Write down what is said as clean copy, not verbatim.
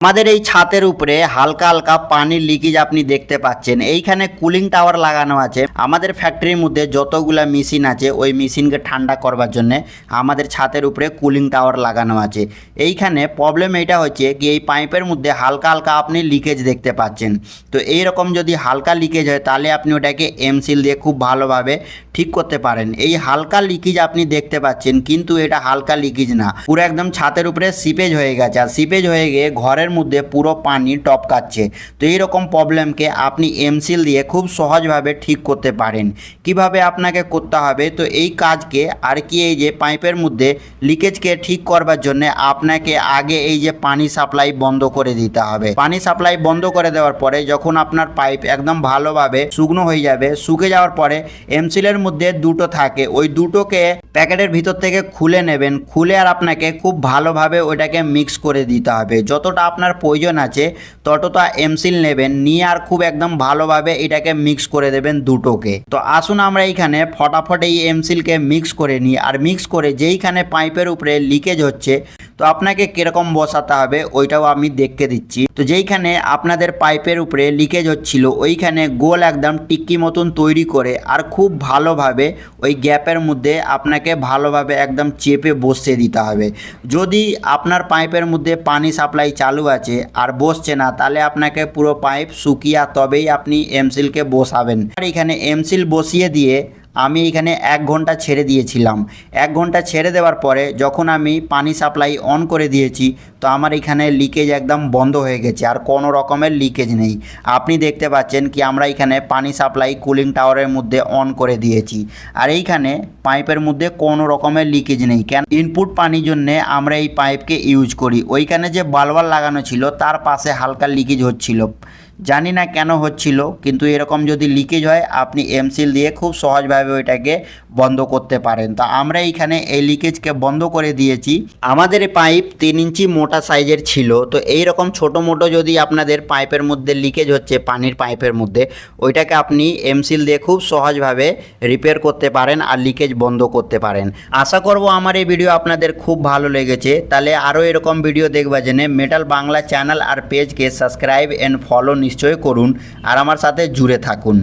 আমাদের এই ছাদের উপরে হালকা হালকা পানির লিকেজ আপনি দেখতে পাচ্ছেন। এইখানে কুলিং টাওয়ার লাগানো আছে। আমাদের ফ্যাক্টরির মধ্যে যতগুলা মেশিন আছে ওই মেশিনকে ঠান্ডা করবার জন্য আমাদের ছাদের উপরে কুলিং টাওয়ার লাগানো আছে। এইখানে প্রবলেম এটা হচ্ছে কি এই পাইপের মধ্যে হালকা হালকা আপনি লিকেজ দেখতে পাচ্ছেন। তো এই রকম যদি হালকা লিকেজ হয় তাহলে আপনি ওটাকে এমসিল দিয়ে খুব ভালোভাবে ঠিক করতে পারেন। এই হালকা লিকেজ আপনি দেখতে পাচ্ছেন, কিন্তু এটা হালকা লিকেজ না, পুরো একদম ছাদের উপরে সিপেজ হয়ে গেছে। আর সিপেজ হয়ে গিয়ে ঘরের মধ্যে পুরো পানি টপকাচ্ছে। তো এই রকম প্রবলেমকে আপনি এমসিল দিয়ে খুব সহজভাবে ঠিক করতে পারেন। কিভাবে আপনাকে করতে হবে, তো এই কাজকে আর কি এই যে পাইপের মধ্যে লিকেজকে ঠিক করবার জন্য আপনাকে আগে এই যে পানি সাপ্লাই বন্ধ করে দিতে হবে। পানি সাপ্লাই বন্ধ করে দেওয়ার পরে যখন আপনার পাইপ একদম ভালোভাবে শুকনো হয়ে যাবে, শুকে যাওয়ার পরে এমসিলের মধ্যে দুটো থাকে, ওই দুটোকে প্যাকেটের ভিতর থেকে খুলে নেবেন। খুলে আর আপনাকে খুব ভালোভাবে ওইটাকে মিক্স করে দিতে হবে। যতটা আপনার প্রয়োজন আছে ততটা এমসিল নেবেন, নিয়ে আর খুব একদম ভালোভাবে এটাকে মিক্স করে দেবেন দুটোকে। তো আসুন আমরা এইখানে ফটাফট এই এমসিলকে মিক্স করে নিই। আর মিক্স করে যেইখানে পাইপের উপরে লিকেজ হচ্ছে তো আপনাকে কিরকম বসাতে হবে ওইটাও আমি দেখে দিচ্ছি। তো যেইখানে আপনাদের পাইপের উপরে লিকেজ হচ্ছিল ওইখানে গোল একদম টিক্কি মতন তৈরি করে আর খুব ভালোভাবে ওই গ্যাপের মধ্যে আপনাকে ভালোভাবে একদম চেপে বসিয়ে দিতে হবে। যদি আপনার পাইপের মধ্যে পানি সাপ্লাই চালু আছে আর বসছে না, তাহলে আপনাকে পুরো পাইপ শুকিয়ে তবেই আপনি এমসিলকে বসাবেন। আর এখানে এমসিল বসিয়ে দিয়ে আমি এখানে 1 ঘন্টা ছেড়ে দিয়েছিলাম। 1 ঘন্টা ছেড়ে দেওয়ার পরে যখন আমি পানি সাপ্লাই অন করে দিয়েছি তো আমার এখানে লিকেজ একদম বন্ধ হয়ে গেছে, আর কোনো রকমের লিকেজ নেই। আপনি দেখতে পাচ্ছেন কি আমরা এখানে পানি সাপ্লাই কুলিং টাওয়ারের মধ্যে অন করে দিয়েছি, আর এইখানে পাইপের মধ্যে কোনো রকমের লিকেজ নেই। কেন? ইনপুট পানির জন্যে আমরা এই পাইপকে ইউজ করি। ওইখানে যে বালবার লাগানো ছিল তার পাশে হালকা লিকেজ হচ্ছিল, জানি না কেন হচ্ছিল, কিন্তু এরকম যদি লিকেজ হয় আপনি এমসিল দিয়ে খুব সহজভাবে ওইটাকে বন্ধ করতে পারেন। তো আমরা এইখানে এই লিকেজকে বন্ধ করে দিয়েছি। আমাদের এই পাইপ 3 ইঞ্চি মোটা সাইজের ছিল। তো এই রকম ছোটো মোটো যদি আপনাদের পাইপের মধ্যে লিকেজ হচ্ছে পানির পাইপের মধ্যে, ওইটাকে আপনি এমসিল দিয়ে খুব সহজভাবে রিপেয়ার করতে পারেন আর লিকেজ বন্ধ করতে পারেন। আশা করব আমার এই ভিডিও আপনাদের খুব ভালো লেগেছে। তাহলে আরও এরকম ভিডিও দেখবার জন্য মেটাল বাংলা চ্যানেল আর পেজকে সাবস্ক্রাইব অ্যান্ড ফলো নিশ্চয় করুন আর আমার সাথে জুড়ে থাকুন।